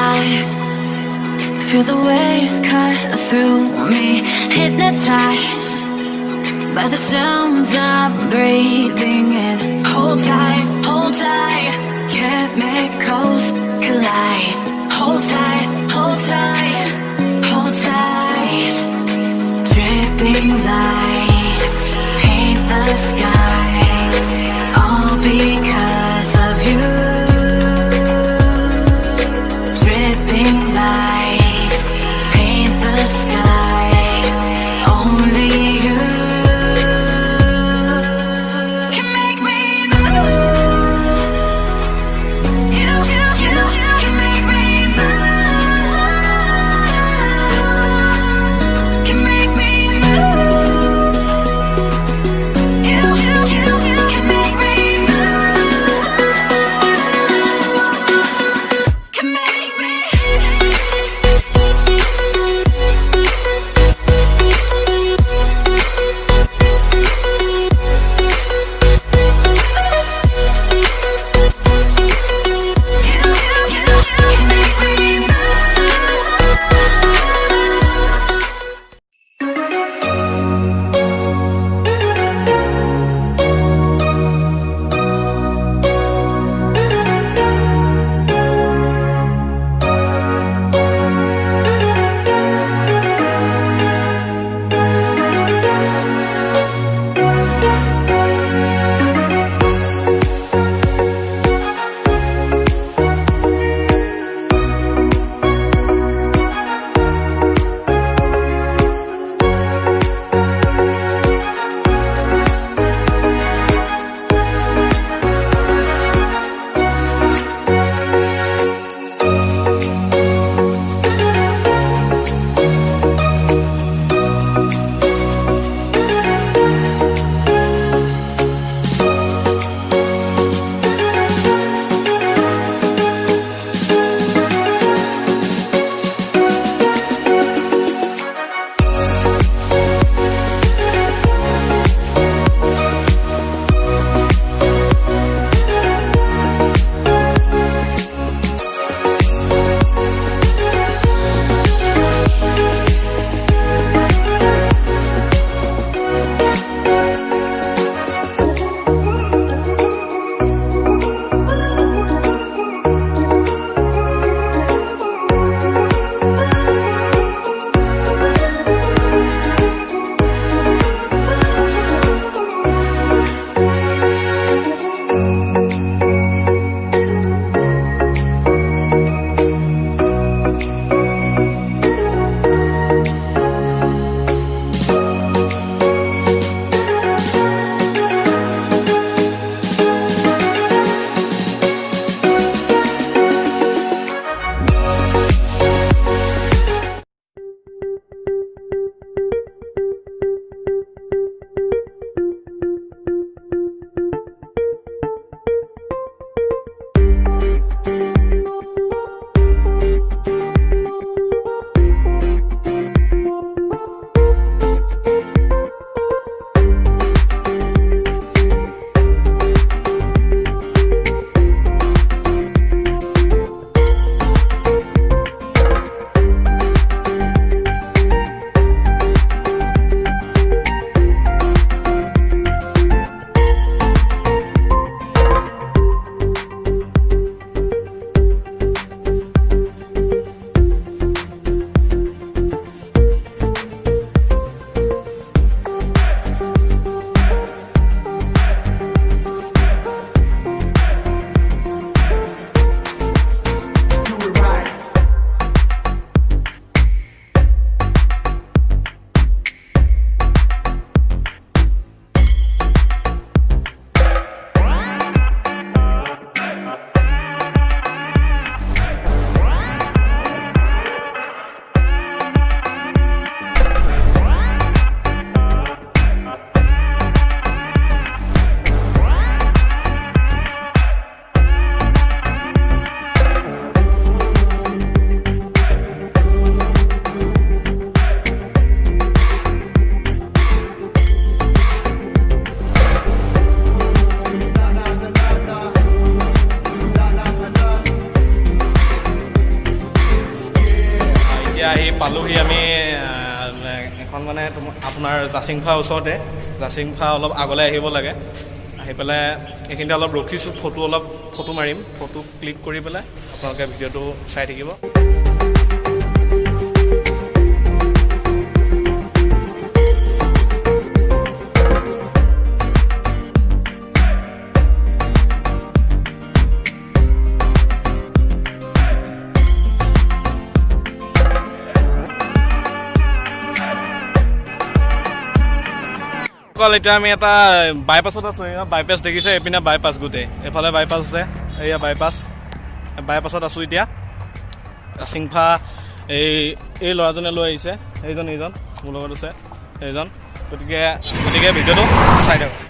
high. Feel the waves cut through me, hypnotized by the sounds I'm breathing in. Hold tight, chemicals collide. Hold tight, hold tight, hold tight. Dripping lights paint the skies, all because of you. Dripping lights paint the skies, only you can make me move. You can make me পালোহি আমি এখন মানে আপোনাৰ জাচিংফা ওচৰতে জাচিংফা অলপ আগলৈ আহিব লাগে আহি পেলাই এইখিনিতে অলপ ৰখিছোঁ ফটো মাৰিম ফটো ক্লিক কৰি পেলাই আপোনালোকে ভিডিঅ'টো চাই থাকিব এতিয়া আমি এটা বাইপাছত আছোঁ বাইপাছ দেখিছে এইপিনে বাইপাছ গোটেই এইফালে বাইপাছ আছে এয়া বাইপাছত আছোঁ এতিয়া জাচিংফা এই ল'ৰাজনে লৈ আহিছে এইজন মোৰ লগত আছে এইজন গতিকে ভিডিঅ'টো চাই দিয়ক